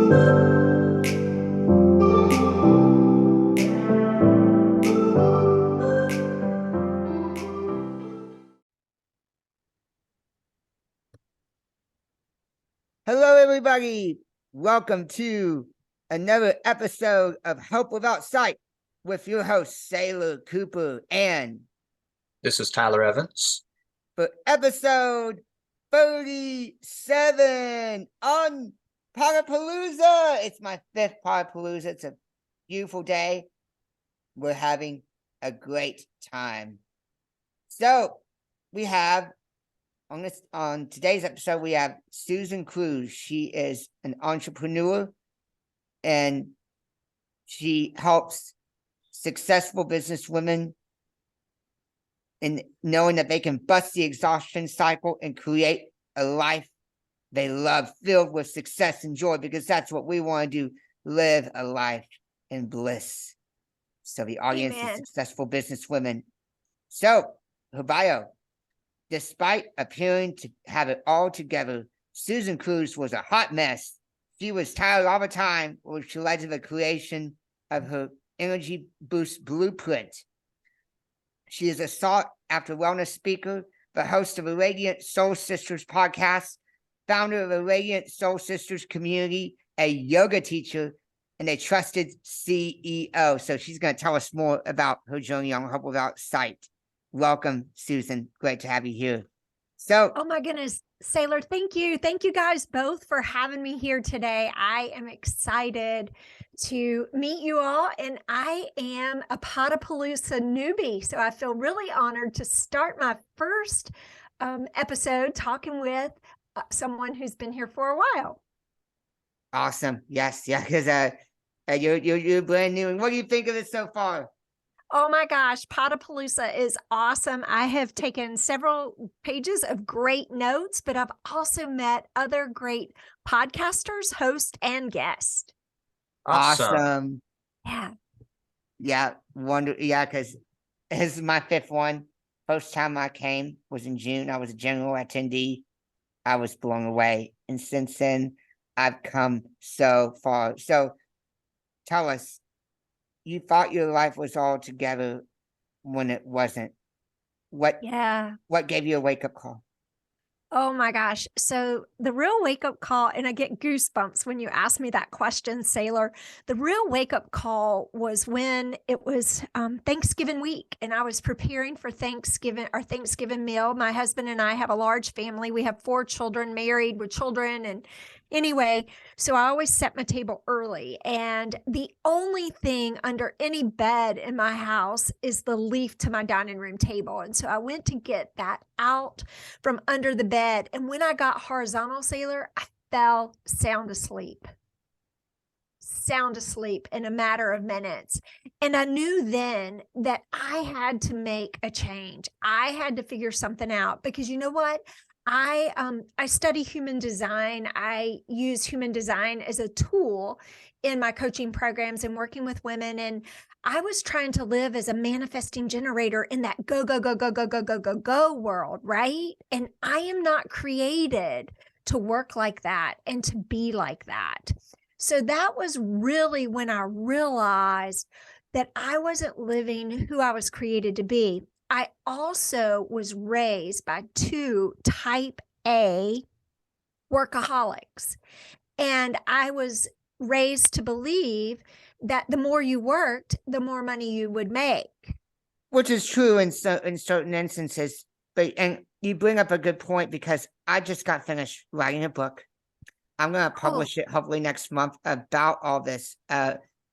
Hello, everybody. Welcome to another episode of Hope Without Sight with your host, Sailor Cooper, and this is Tyler Evans. For episode 37 on Potapalooza. It's my 5th Potapalooza. It's a beautiful day. We're having a great time. So we have on today's episode, we have Susan Cruz. She is an entrepreneur and she helps successful businesswomen in knowing that they can bust the exhaustion cycle and create a life they love filled with success and joy, because that's what we want to do, live a life in bliss. So the audience is successful businesswomen. So her bio: despite appearing to have it all together, Susan Cruz was a hot mess. She was tired all the time, which led to the creation of her Energy Boost Blueprint. She is a sought-after wellness speaker, the host of a Radiant Soul Sisters podcast, founder of a Radiant Soul Sisters community, a yoga teacher, and a trusted CEO. So she's going to tell us more about her journey on Hope Without Sight. Welcome, Susan. Great to have you here. So, oh my goodness, Sailor, thank you. Thank you guys both for having me here today. I am excited to meet you all, and I am a Potapalooza newbie, so I feel really honored to start my first episode talking with someone who's been here for a while. Awesome. Yes, yeah, because you're brand new. And what do you think of it so far? Oh my gosh, Potapalooza is awesome. I have taken several pages of great notes, but I've also met other great podcasters, hosts, and guests. Awesome. Yeah. Yeah. Because this is my 5th one. First time I came was in June. I was a general attendee. I was blown away. And since then, I've come so far. So tell us, you thought your life was all together when it wasn't. What gave you a wake-up call? Oh my gosh. So the real wake-up call, and I get goosebumps when you ask me that question, Sailor. The real wake-up call was when it was Thanksgiving week, and I was preparing for our Thanksgiving meal. My husband and I have a large family. We have 4 children, married with children, and anyway, so I always set my table early, and the only thing under any bed in my house is the leaf to my dining room table. And so I went to get that out from under the bed, and when I got horizontal, Sailor, I fell sound asleep in a matter of minutes. And I knew then that I had to make a change. I had to figure something out, because you know what? I study human design. I use human design as a tool in my coaching programs and working with women. And I was trying to live as a manifesting generator in that go, go, go, go, go, go, go, go, go world, right? And I am not created to work like that and to be like that. So that was really when I realized that I wasn't living who I was created to be. I also was raised by 2 type A workaholics. And I was raised to believe that the more you worked, the more money you would make. Which is true in certain instances. And you bring up a good point, because I just got finished writing a book. I'm going to publish it hopefully next month about all this,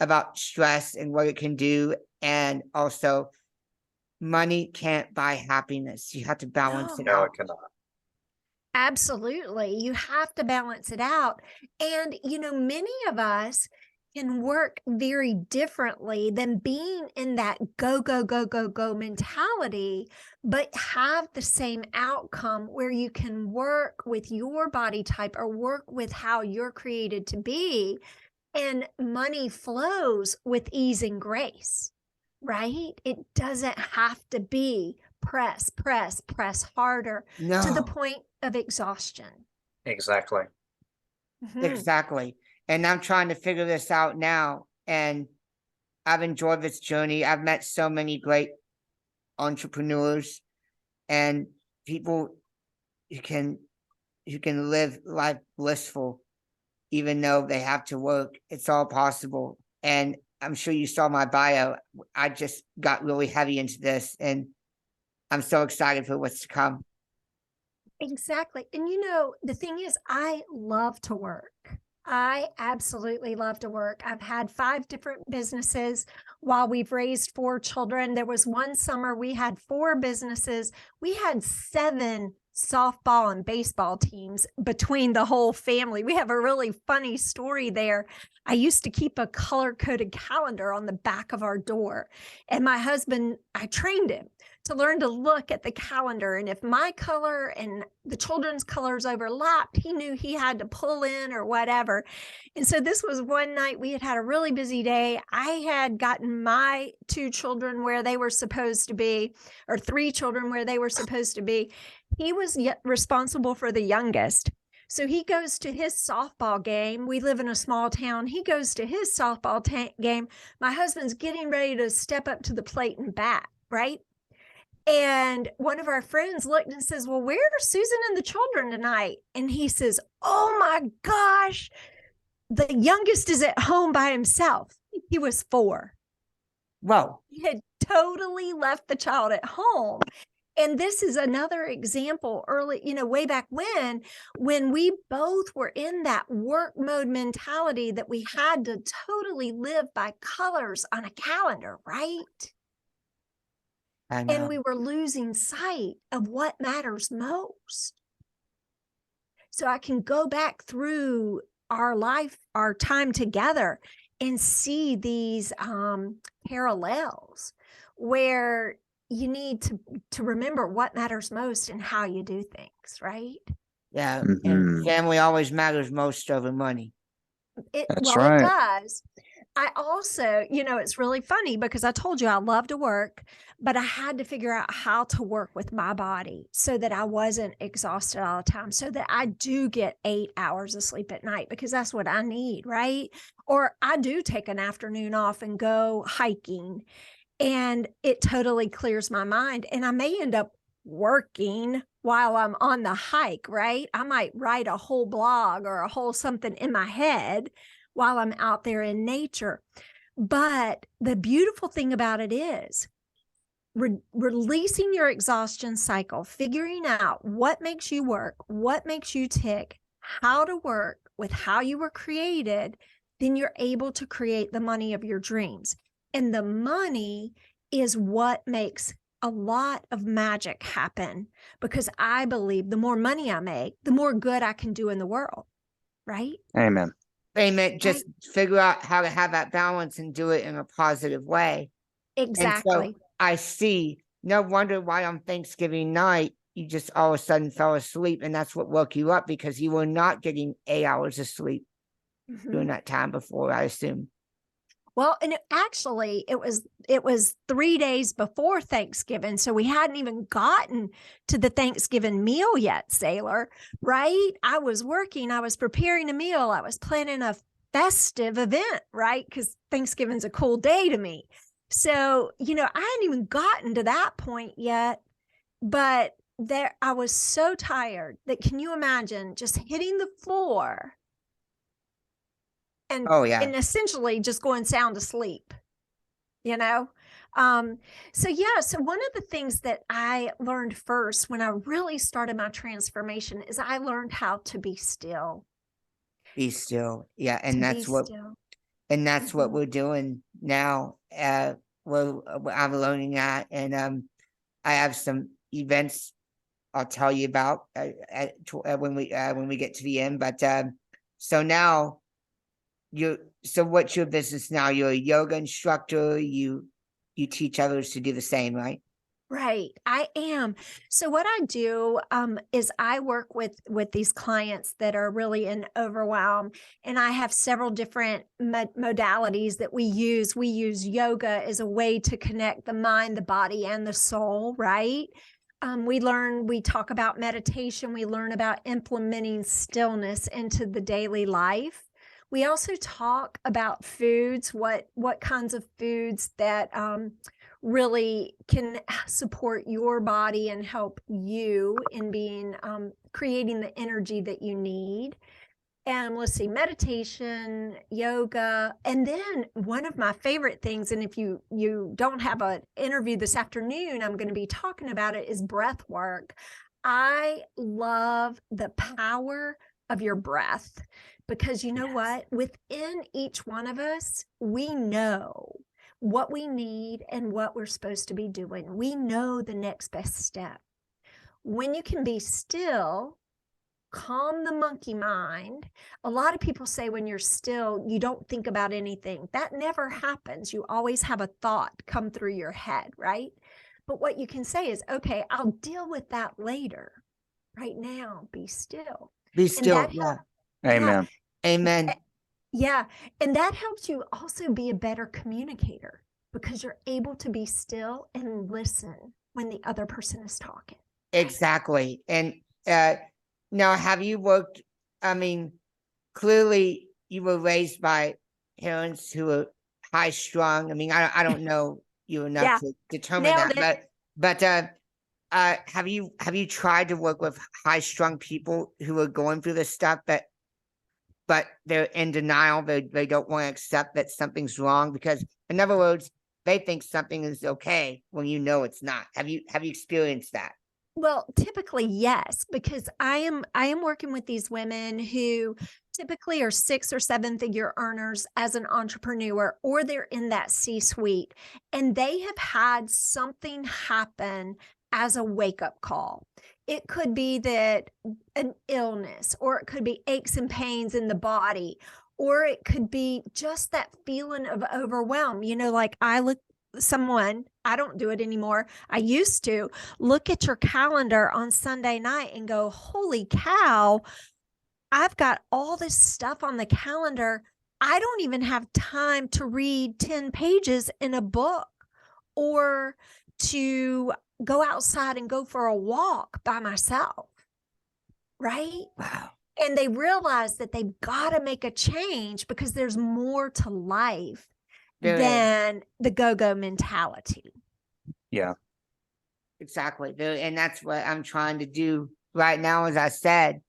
about stress and what it can do. And also, money can't buy happiness. You have to balance it out. No, it cannot. Absolutely. You have to balance it out. And, many of us can work very differently than being in that go, go, go, go, go mentality, but have the same outcome where you can work with your body type or work with how you're created to be, and money flows with ease and grace, right? It doesn't have to be press harder to the point of exhaustion. Exactly. Exactly. And I'm trying to figure this out now. And I've enjoyed this journey. I've met so many great entrepreneurs and people who can live life blissful, even though they have to work. It's all possible. And I'm sure you saw my bio. I just got really heavy into this, and I'm so excited for what's to come. Exactly. And the thing is, I love to work. I absolutely love to work. I've had 5 different businesses while we've raised 4 children. There was one summer we had 4 businesses. We had 7 softball and baseball teams between the whole family. We have a really funny story there. I used to keep a color-coded calendar on the back of our door, and my husband, I trained him to learn to look at the calendar. And if my color and the children's colors overlapped, he knew he had to pull in or whatever. And so this was one night we had a really busy day. I had gotten my 2 children where they were supposed to be, or 3 children where they were supposed to be. He was yet responsible for the youngest. So he goes to his softball game. We live in a small town. He goes to his softball game. My husband's getting ready to step up to the plate and bat, right? And one of our friends looked and says, well, where are Susan and the children tonight? And he says, oh my gosh, the youngest is at home by himself. He was 4. Whoa. He had totally left the child at home. And this is another example early, way back when we both were in that work mode mentality that we had to totally live by colors on a calendar, right? And we were losing sight of what matters most. So I can go back through our life, our time together, and see these parallels where you need to remember what matters most and how you do things, right? Yeah. And family always matters most over money. That's right. It does. I also, it's really funny because I told you I love to work, but I had to figure out how to work with my body so that I wasn't exhausted all the time, so that I do get 8 hours of sleep at night, because that's what I need, right? Or I do take an afternoon off and go hiking, and it totally clears my mind. And I may end up working while I'm on the hike, right? I might write a whole blog or a whole something in my head while I'm out there in nature. But the beautiful thing about it is releasing your exhaustion cycle, figuring out what makes you work, what makes you tick, how to work with how you were created, then you're able to create the money of your dreams. And the money is what makes a lot of magic happen, because I believe the more money I make, the more good I can do in the world, right? Amen. Amen. Just figure out how to have that balance and do it in a positive way. Exactly. And so I see. No wonder why on Thanksgiving night, you just all of a sudden fell asleep, and that's what woke you up, because you were not getting 8 hours of sleep during that time before, I assume. Well, and it was 3 days before Thanksgiving. So we hadn't even gotten to the Thanksgiving meal yet, Sailor, right? I was working, I was preparing a meal, I was planning a festive event, right? Because Thanksgiving's a cool day to me. So, I hadn't even gotten to that point yet, but I was so tired that, can you imagine just hitting the floor and, and essentially just going sound asleep, So one of the things that I learned first when I really started my transformation is I learned how to be still. Be still. Yeah. And that's what we're doing now. I'm learning that. And I have some events I'll tell you about when we get to the end. But so now, so what's your business now? You're a yoga instructor. You teach others to do the same, right? Right. I am. So what I do is I work with these clients that are really in overwhelm, and I have several different modalities that we use. We use yoga as a way to connect the mind, the body, and the soul, right? We talk about meditation. We learn about implementing stillness into the daily life. We also talk about foods, what kinds of foods that really can support your body and help you in being creating the energy that you need. And let's see, meditation, yoga, and then one of my favorite things, and if you don't have an interview this afternoon, I'm going to be talking about it, is breath work. I love the power of your breath, because you know what? Within each one of us, we know what we need and what we're supposed to be doing. We know the next best step. When you can be still, calm the monkey mind. A lot of people say when you're still, you don't think about anything. That never happens. You always have a thought come through your head, right? But what you can say is, okay, I'll deal with that later. Right now, be still. Be And still. that Yeah. Amen. Amen. Yeah. And that helps you also be a better communicator, because you're able to be still and listen when the other person is talking. Exactly. And now, have you worked? I mean, clearly you were raised by parents who were high strung. I mean, I don't know you enough Yeah. to determine Nailed that, but have you tried to work with high strung people who are going through this stuff, but they're in denial. They don't want to accept that something's wrong, because, in other words, they think something is okay when you know it's not. Have you experienced that? Well, typically, yes, because I am working with these women who typically are 6 or 7 figure earners as an entrepreneur, or they're in that C-suite, and they have had something happen as a wake-up call. It could be that an illness, or it could be aches and pains in the body, or it could be just that feeling of overwhelm. You know, like I don't do it anymore. I used to look at your calendar on Sunday night and go, holy cow, I've got all this stuff on the calendar. I don't even have time to read 10 pages in a book, or to go outside and go for a walk by myself. Right? Wow. And they realize that they've got to make a change, because there's more to life than the go-go mentality. Yeah. Exactly. And that's what I'm trying to do right now, as I said.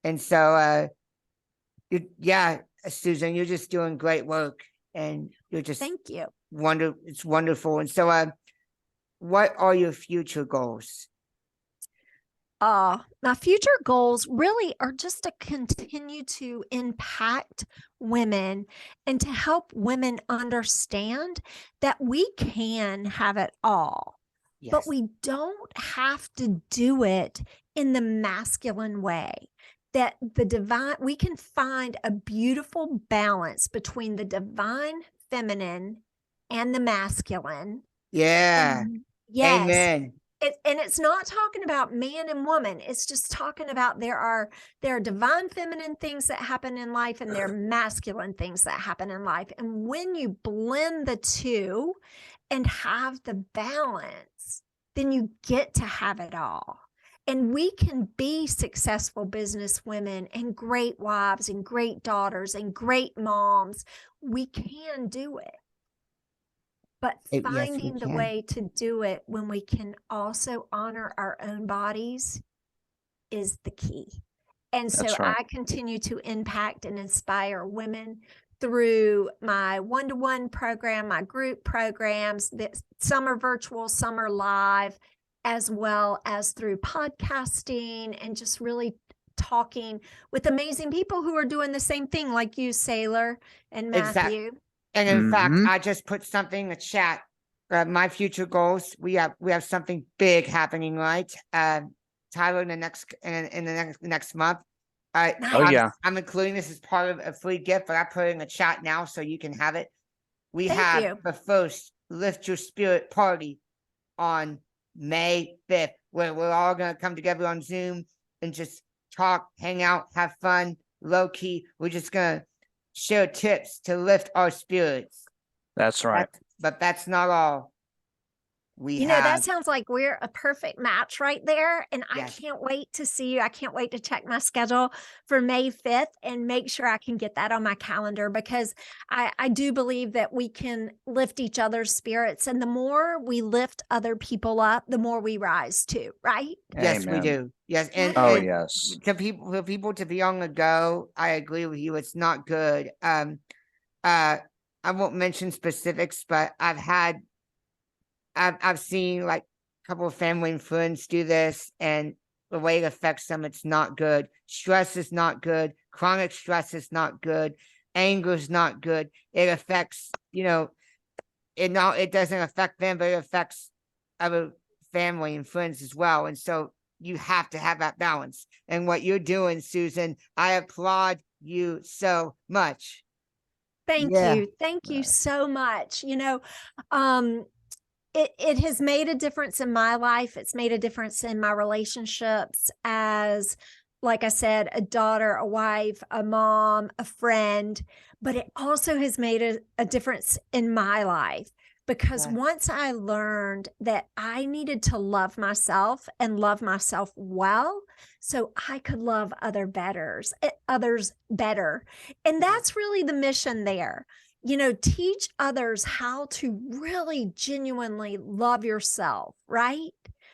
And so, yeah, Susan, you're just doing great work, and you're just Thank you. It's wonderful. And so, what are your future goals? My future goals really are just to continue to impact women and to help women understand that we can have it all, Yes. but we don't have to do it in the masculine way. That we can find a beautiful balance between the divine feminine and the masculine. Yeah. Yes. Amen. And it's not talking about man and woman. It's just talking about there are divine feminine things that happen in life, and there are masculine things that happen in life. And when you blend the two and have the balance, then you get to have it all. And we can be successful business women and great wives and great daughters and great moms. We can do it. But finding the way to do it when we can also honor our own bodies is the key. And so I continue to impact and inspire women through my one-to-one program, my group programs, that some are virtual, some are live, as well as through podcasting, and just really talking with amazing people who are doing the same thing, like you, Sailor and Matthew. Exactly. And in fact, I just put something in the chat. My future goals. We have something big happening, right? Tyler, in the next month. I'm including this as part of a free gift, but I put it in the chat now so you can have it. We have the first Lift Your Spirit party on May 5th, where we're all going to come together on Zoom and just talk, hang out, have fun, low key. We're just going to share tips to lift our spirits. That's right. But that's not all. We You know, that have, sounds like we're a perfect match right there. And I yes, can't wait to see you. I can't wait to check my schedule for May 5th and make sure I can get that on my calendar, because I do believe that we can lift each other's spirits. And the more we lift other people up, the more we rise too, right? yes, we Amen. do. Yes, Yeah. Oh, and yes. for people to be on the go, I agree with you. It's not good. I won't mention specifics, but I've seen like a couple of family and friends do this, and the way it affects them, it's not good. Stress is not good. Chronic stress is not good. Anger is not good. It affects, it doesn't affect them, but it affects other family and friends as well. And so you have to have that balance. And what you're doing, Susan, I applaud you so much. Thank Yeah. you. Thank you so much. Um, it has made a difference in my life. It's made a difference in my relationships as, like I said, a daughter, a wife, a mom, a friend, but it also has made a difference in my life, because Yeah. once I learned that I needed to love myself and love myself well, so I could love others better. And that's really the mission there. Teach others how to really genuinely love yourself, right?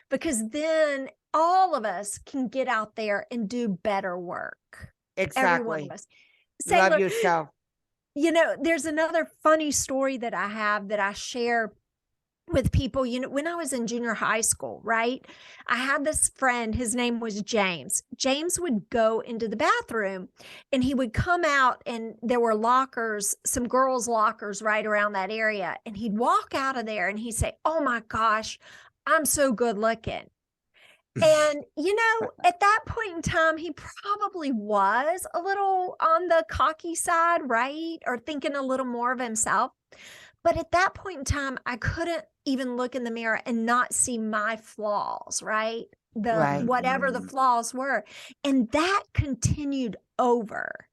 Because then all of us can get out there and do better work. Every one of Exactly. us. Love Sailor, yourself. there's another funny story that I have that I share with people. When I was in junior high school, right? I had this friend, his name was James. James would go into the bathroom and he would come out, and there were lockers, some girls' lockers right around that area. And he'd walk out of there and he'd say, "Oh my gosh, I'm so good looking." And, at that point in time, he probably was a little on the cocky side, right? Or thinking a little more of himself. But at that point in time, I couldn't even look in the mirror and not see my flaws, right? Right. Whatever the flaws were. And that continued over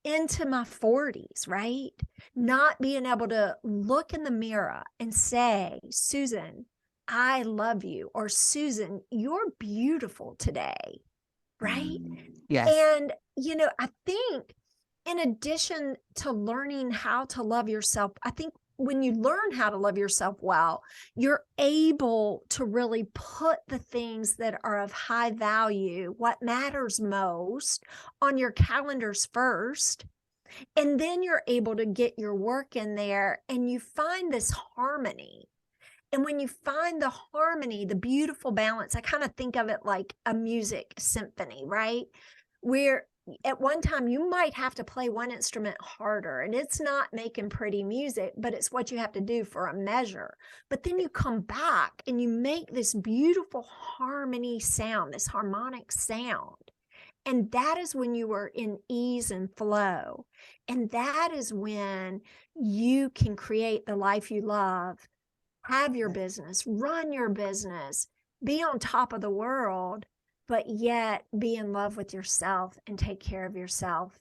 into my 40s, right? Not being able to look in the mirror and say, "Susan, I love you," or "Susan, you're beautiful today," right? Yes. And, I think in addition to learning how to love yourself, I think when you learn how to love yourself well, you're able to really put the things that are of high value, what matters most, on your calendars first. And then you're able to get your work in there and you find this harmony. And when you find the harmony, the beautiful balance, I kind of think of it like a music symphony, right? Where at one time you might have to play one instrument harder, and it's not making pretty music, but it's what you have to do for a measure. But then you come back and you make this beautiful harmony sound, this harmonic sound. And that is when you are in ease and flow. And that is when you can create the life you love, have your business, run your business, be on top of the world, but yet be in love with yourself and take care of yourself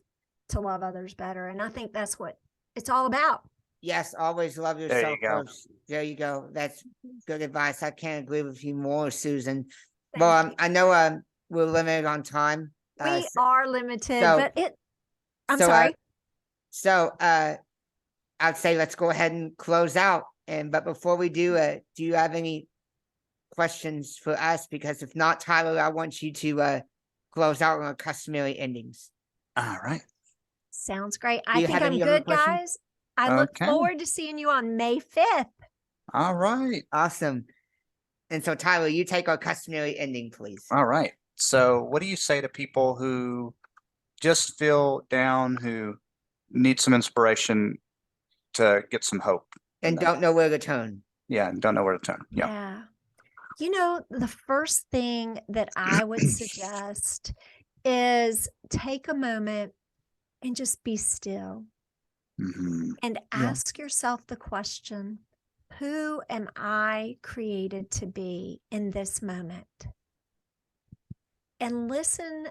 to love others better. And I think that's what it's all about. Yes, always love There yourself you go. first. There you go. That's good advice. I can't agree with you more, Susan. Thank Well, you. I know we're limited on time. We are limited, so- but I'm so, sorry. I'd say let's go ahead and close out. But before we do you have any questions for us? Because if not, Tyler, I want you to close out on our customary endings. All right. Sounds great. Do I you think have I'm any other good, questions? guys. I look Okay. forward to seeing you on May 5th. All right. Awesome. And so, Tyler, you take our customary ending, please. All right. So, what do you say to people who just feel down, who need some inspiration to get some hope And don't know where to turn. Yeah, and don't know where to turn. Yeah. The first thing that I would suggest is take a moment and just be still and ask yourself the question, who am I created to be in this moment? And listen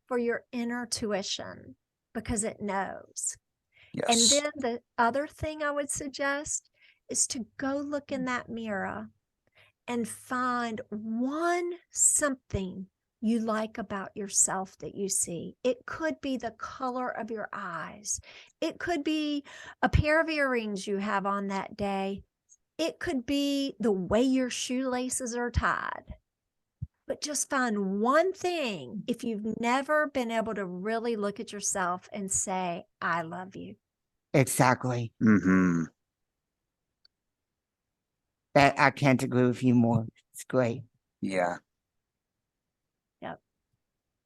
for your inner tuition, because it knows. Yes. And then the other thing I would suggest is to go look in that mirror and find one something you like about yourself that you see. It could be the color of your eyes. It could be a pair of earrings you have on that day. It could be the way your shoelaces are tied. But just find one thing if you've never been able to really look at yourself and say, I love you. Exactly. Mm-hmm. That I can't agree with you more. It's great. Yeah.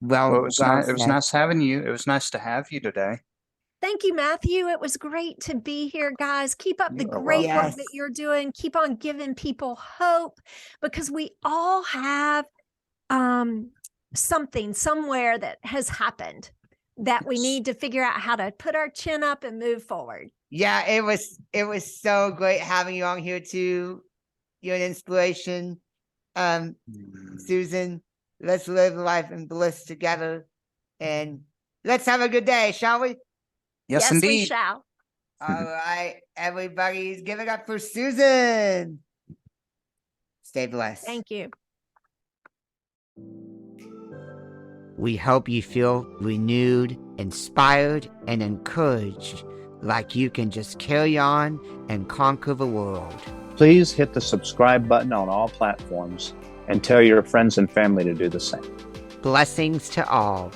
Well, It was nice having you. It was nice to have you today. Thank you, Matthew. It was great to be here, guys. Keep up the You are great welcome. work that you're doing. Keep on giving people hope, because we all have something somewhere that has happened that we Yes. need to figure out how to put our chin up and move forward. Yeah, it was so great having you on here too. You're an inspiration. Susan, let's live life in bliss together, and let's have a good day, shall we? Yes, we indeed. shall. All right, everybody's give it up for Susan. Stay blessed. Thank you. We hope you feel renewed, inspired, and encouraged, like you can just carry on and conquer the world. Please hit the subscribe button on all platforms and tell your friends and family to do the same. Blessings to all.